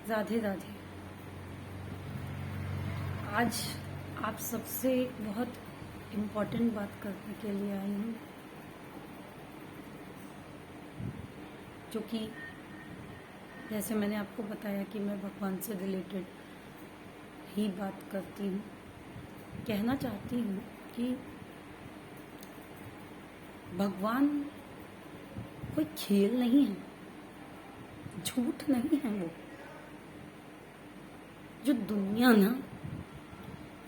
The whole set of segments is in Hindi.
राधे राधे। आज आप सबसे बहुत इम्पोर्टेंट बात करने के लिए आई हूँ, जो कि जैसे मैंने आपको बताया कि मैं भगवान से रिलेटेड ही बात करती हूँ। कहना चाहती हूँ कि भगवान कोई खेल नहीं है, झूठ नहीं है। वो जो दुनिया ना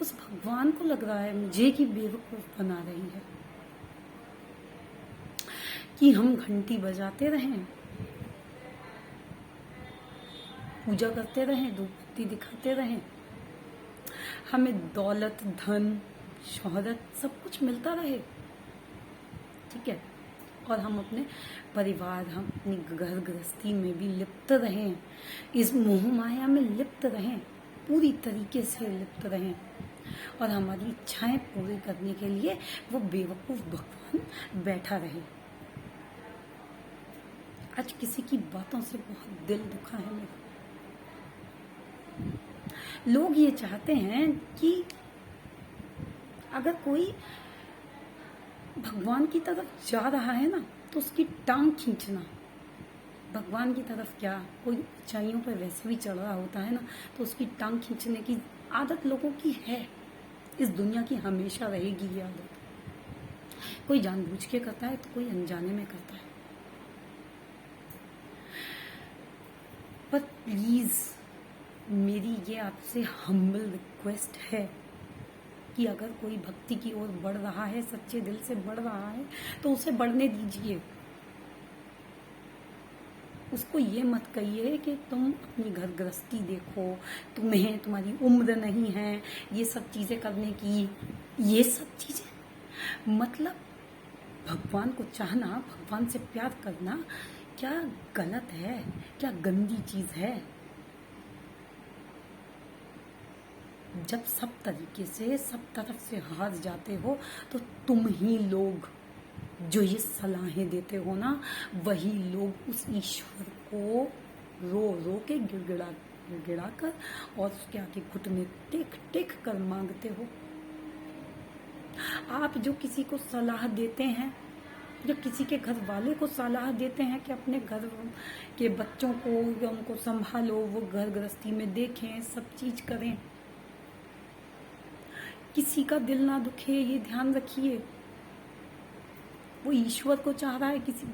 उस भगवान को लग रहा है मुझे कि बेवकूफ बना रही है, कि हम घंटी बजाते रहें, पूजा करते रहें, धूप बत्ती दिखाते रहें, हमें दौलत, धन, शोहरत सब कुछ मिलता रहे, ठीक है, और हम अपने परिवार, हम अपनी घर गृहस्थी में भी लिप्त रहें, इस मोह माया में लिप्त रहें, पूरी तरीके से लिप्त रहें, और हमारी इच्छाएं पूरी करने के लिए वो बेवकूफ भगवान बैठा रहे। आज किसी की बातों से बहुत दिल दुखा है मेरा। लोग ये चाहते हैं कि अगर कोई भगवान की तरफ जा रहा है ना तो उसकी टांग खींचना। भगवान की तरफ क्या, कोई ऊंचाइयों पर वैसे भी चढ़ रहा होता है ना तो उसकी टांग खींचने की आदत लोगों की है, इस दुनिया की हमेशा रहेगी ये आदत। कोई जानबूझ के करता है तो कोई अनजाने में करता है। पर प्लीज मेरी ये आपसे हम्बल रिक्वेस्ट है कि अगर कोई भक्ति की ओर बढ़ रहा है, सच्चे दिल से बढ़ रहा है, तो उसे बढ़ने दीजिए। उसको ये मत कहिए कि तुम अपनी घर गृहस्थी देखो, तुम्हें, तुम्हारी उम्र नहीं है ये सब चीजें करने की। ये सब चीजें मतलब भगवान को चाहना, भगवान से प्यार करना क्या गलत है, क्या गंदी चीज है? जब सब तरीके से, सब तरफ से हार जाते हो तो तुम ही लोग जो ये सलाहें देते हो ना, वही लोग उस ईश्वर को रो रो के गिड़गिड़ा कर और उसके आगे घुटने टेक टेक कर मांगते हो। आप जो किसी को सलाह देते हैं, जो किसी के घर वाले को सलाह देते हैं कि अपने घर के बच्चों को या उनको संभालो, वो घर गृहस्थी में देखें, सब चीज करें, किसी का दिल ना दुखे, ये ध्यान रखिए। वो ईश्वर को चाह रहा है, किसी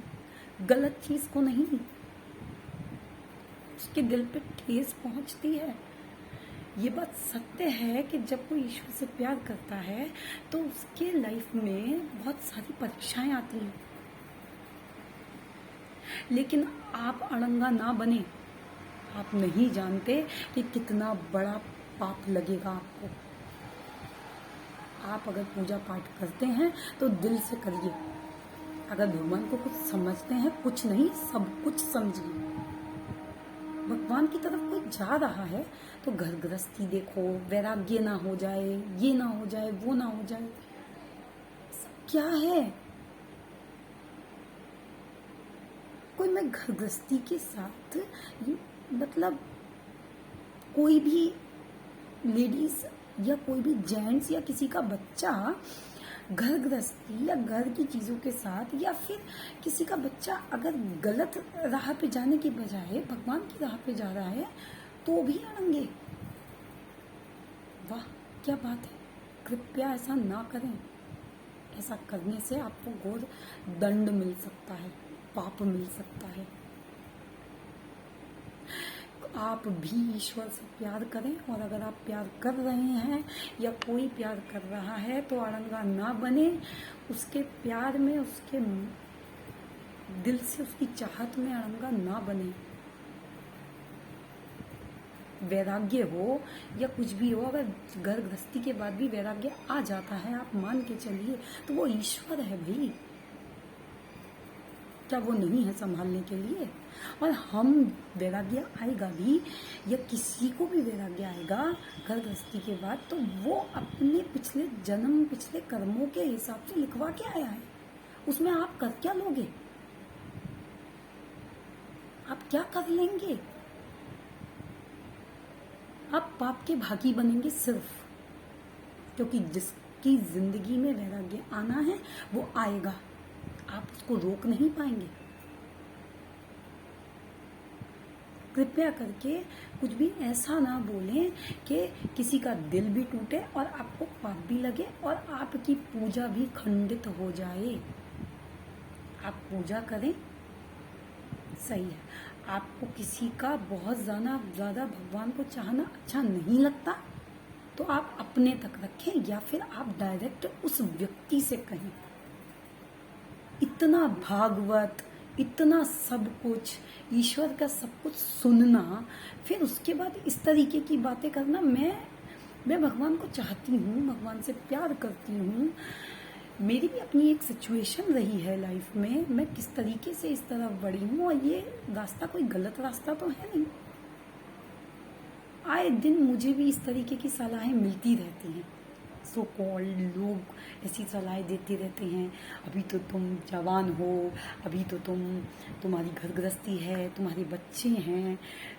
गलत चीज को नहीं। उसके दिल पे ठेस पहुंचती है। ये बात सत्य है कि जब कोई ईश्वर से प्यार करता है तो उसके लाइफ में बहुत सारी परीक्षाएं आती हैं, लेकिन आप अड़ंगा ना बने। आप नहीं जानते कि कितना बड़ा पाप लगेगा आपको। आप अगर पूजा पाठ करते हैं तो दिल से करिए। अगर भगवान को कुछ समझते हैं, कुछ नहीं सब कुछ समझिए। भगवान की तरफ कोई जा रहा है तो घर गृहस्थी देखो, वैराग्य ना हो जाए, ये ना हो जाए, वो ना हो जाए। सब क्या है? कोई मैं घर गृहस्थी के साथ मतलब कोई भी लेडीज या कोई भी जेंट्स या किसी का बच्चा घर गृहस्थी या घर की चीजों के साथ, या फिर किसी का बच्चा अगर गलत राह पे जाने की बजाय भगवान की राह पे जा रहा है तो भी अड़ेंगे। वाह क्या बात है! कृपया ऐसा ना करें। ऐसा करने से आपको घोर दंड मिल सकता है, पाप मिल सकता है। आप भी ईश्वर से प्यार करें, और अगर आप प्यार कर रहे हैं या कोई प्यार कर रहा है तो अड़ंगा ना बने। उसके प्यार में, उसके दिल से, उसकी चाहत में अड़ंगा ना बने। वैराग्य हो या कुछ भी हो, अगर घर गृहस्थी के बाद भी वैराग्य आ जाता है, आप मान के चलिए, तो वो ईश्वर है भाई। क्या वो नहीं है संभालने के लिए? और हम वैराग्य आएगा भी या किसी को भी वैराग्य आएगा घर गृहस्थी के बाद, तो वो अपने पिछले जन्म, पिछले कर्मों के हिसाब से लिखवा के आया है। उसमें आप कर क्या लोगे? आप क्या कर लेंगे? आप पाप के भागी बनेंगे सिर्फ, क्योंकि जिसकी जिंदगी में वैराग्य आना है वो आएगा, आप उसको रोक नहीं पाएंगे। कृपया करके कुछ भी ऐसा ना बोलें कि किसी का दिल भी टूटे और आपको पाप भी लगे और आपकी पूजा भी खंडित हो जाए। आप पूजा करें, सही है। आपको किसी का बहुत ज़्यादा भगवान को चाहना अच्छा नहीं लगता तो आप अपने तक रखें, या फिर आप डायरेक्ट उस व्यक्ति से कहें। इतना भागवत, इतना सब कुछ, ईश्वर का सब कुछ सुनना, फिर उसके बाद इस तरीके की बातें करना। मैं भगवान को चाहती हूँ, भगवान से प्यार करती हूँ। मेरी भी अपनी एक सिचुएशन रही है लाइफ में, मैं किस तरीके से इस तरफ बढ़ी हूँ, और ये रास्ता कोई गलत रास्ता तो है नहीं। आए दिन मुझे भी इस तरीके की सलाहें मिलती रहती हैं। सो कॉल्ड लोग ऐसी सलाहें देते रहते हैं, अभी तो तुम जवान हो, अभी तो तुम्हारी घर गृहस्थी है, तुम्हारे बच्चे हैं,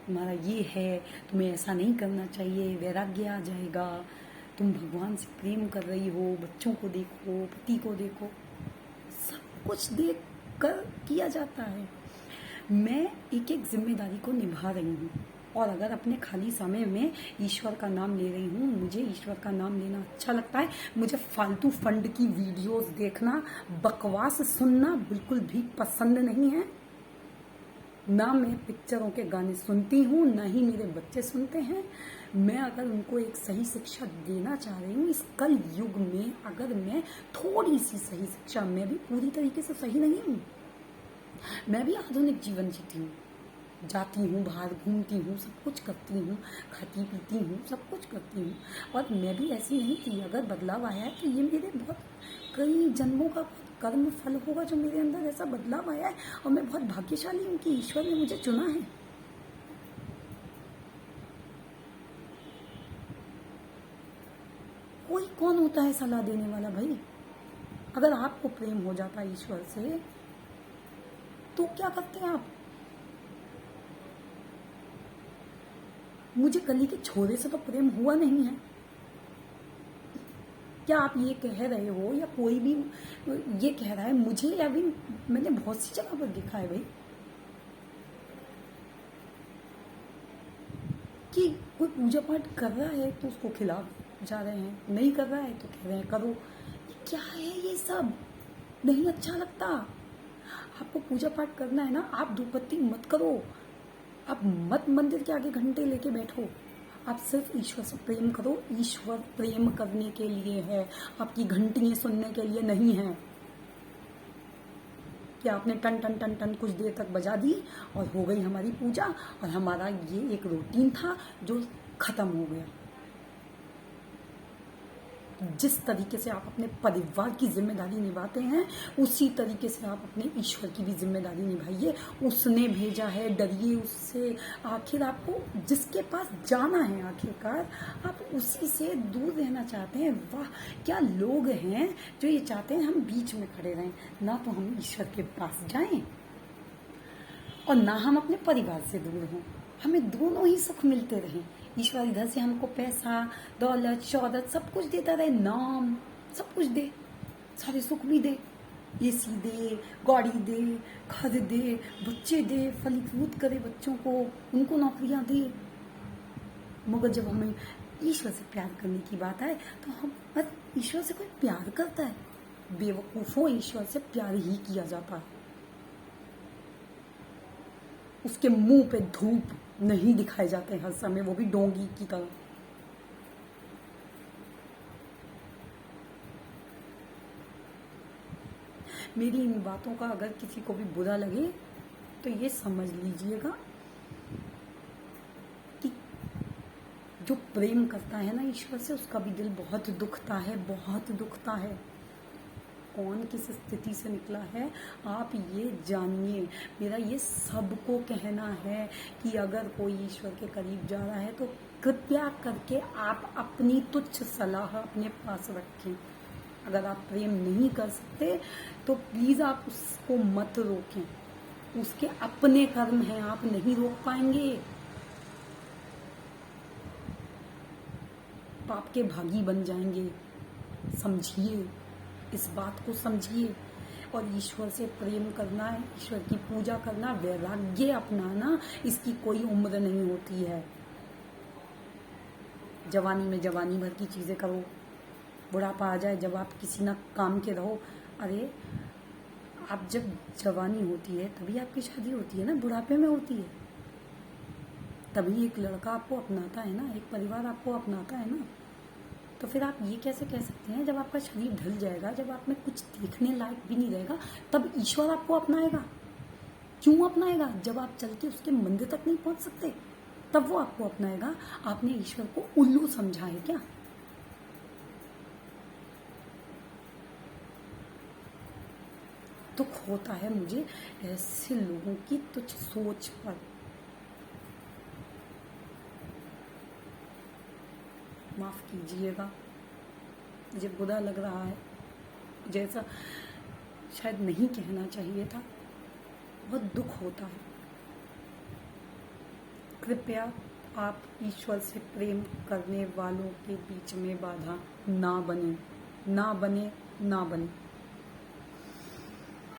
तुम्हारा ये है, तुम्हें ऐसा नहीं करना चाहिए, वैराग्य आ जाएगा, तुम भगवान से प्रेम कर रही हो, बच्चों को देखो, पति को देखो, सब कुछ देख कर किया जाता है। मैं एक एक जिम्मेदारी को निभा रही हूँ, और अगर अपने खाली समय में ईश्वर का नाम ले रही हूँ, मुझे ईश्वर का नाम लेना अच्छा लगता है। मुझे फालतू फंड की वीडियोस देखना, बकवास सुनना बिल्कुल भी पसंद नहीं है। ना मैं पिक्चरों के गाने सुनती हूँ, ना ही मेरे बच्चे सुनते हैं। मैं अगर उनको एक सही शिक्षा देना चाह रही हूँ इस कल युग में, अगर मैं थोड़ी सी सही शिक्षा, मैं भी पूरी तरीके से सही नहीं हूँ, मैं भी आधुनिक जीवन जीती हूँ, जाती हूँ बाहर, घूमती हूँ, सब कुछ करती हूँ, खाती पीती हूँ, सब कुछ करती हूँ, और मैं भी ऐसी नहीं थी। अगर बदलाव आया है तो ये मेरे बहुत कई जन्मों का कर्म फल होगा जो मेरे अंदर ऐसा बदलाव आया है, और मैं बहुत भाग्यशाली हूँ कि ईश्वर ने मुझे चुना है। कोई कौन होता है सलाह देने वाला भाई? अगर आपको प्रेम हो जाता है ईश्वर से तो क्या करते हैं आप? मुझे गली के छोरे से तो प्रेम हुआ नहीं है। क्या आप ये कह रहे हो, या कोई भी ये कह रहा है मुझे, या भी मैंने बहुत सी जगह पर देखा है भाई कि कोई पूजा पाठ कर रहा है तो उसको खिलाफ जा रहे हैं, नहीं कर रहा है तो कह रहे हैं करो। ये क्या है? ये सब नहीं अच्छा लगता। आपको पूजा पाठ करना है ना, आप धूपबत्ती मत करो, आप मत मंदिर के आगे घंटे लेके बैठो, आप सिर्फ ईश्वर से प्रेम करो। ईश्वर प्रेम करने के लिए है, आपकी घंटियां सुनने के लिए नहीं है कि आपने टन टन टन टन कुछ देर तक बजा दी और हो गई हमारी पूजा, और हमारा ये एक रूटीन था जो खत्म हो गया। जिस तरीके से आप अपने परिवार की जिम्मेदारी निभाते हैं उसी तरीके से आप अपने ईश्वर की भी जिम्मेदारी निभाइए। उसने भेजा है, डरिए उससे। आखिर आपको जिसके पास जाना है, आखिरकार आप उसी से दूर रहना चाहते हैं। वाह, क्या लोग हैं जो ये चाहते हैं हम बीच में खड़े रहें, ना तो हम ईश्वर के पास जाएं और ना हम अपने परिवार से दूर हों। हमें दोनों ही सुख मिलते रहें। ईश्वर इधर से हमको पैसा, दौलत, शौहरत सब कुछ देता रहे, नाम सब कुछ दे, सारे सुख भी दे, एसी दे, गाड़ी दे, घर दे, बच्चे दे, फलीभूत करे बच्चों को, उनको नौकरियां दे। मगर जब हमें ईश्वर से प्यार करने की बात आए तो हम ईश्वर से कोई प्यार करता है? बेवकूफों, ईश्वर से प्यार ही किया जाता है। उसके मुंह पे धूप नहीं दिखाए जाते हर समय, वो भी डोंगी की तरह। मेरी इन बातों का अगर किसी को भी बुरा लगे तो ये समझ लीजिएगा कि जो प्रेम करता है ना ईश्वर से, उसका भी दिल बहुत दुखता है, बहुत दुखता है। कौन किस स्थिति से निकला है आप ये जानिए। मेरा ये सबको कहना है कि अगर कोई ईश्वर के करीब जा रहा है तो कृपया करके आप अपनी तुच्छ सलाह अपने पास रखें। अगर आप प्रेम नहीं कर सकते तो प्लीज आप उसको मत रोकें, उसके अपने कर्म हैं, आप नहीं रोक पाएंगे। पाप के भागी बन जाएंगे। समझिए, इस बात को समझिए। और ईश्वर से प्रेम करना है, ईश्वर की पूजा करना, वैराग्य अपनाना, इसकी कोई उम्र नहीं होती है। जवानी में जवानी भर की चीजें करो, बुढ़ापा आ जाए जब आप किसी ना काम के रहो। अरे आप जब जवानी होती है तभी आपकी शादी होती है ना, बुढ़ापे में होती है। तभी एक लड़का आपको अपनाता है ना, एक परिवार आपको अपनाता है ना। तो फिर आप ये कैसे कह सकते हैं, जब आपका शरीर ढल जाएगा, जब आप में कुछ देखने लायक भी नहीं रहेगा, तब ईश्वर आपको अपनाएगा? क्यों अपनाएगा? जब आप चल के उसके मंदिर तक नहीं पहुंच सकते, तब वो आपको अपनाएगा। आपने ईश्वर को उल्लू समझा है क्या? दुख होता है मुझे ऐसे लोगों की तुच्छ सोच पर। माफ कीजिएगा, मुझे बुरा लग रहा है, जैसा शायद नहीं कहना चाहिए था। बहुत दुख होता है। कृपया आप ईश्वर से प्रेम करने वालों के बीच में बाधा ना बने, ना बने, ना बने।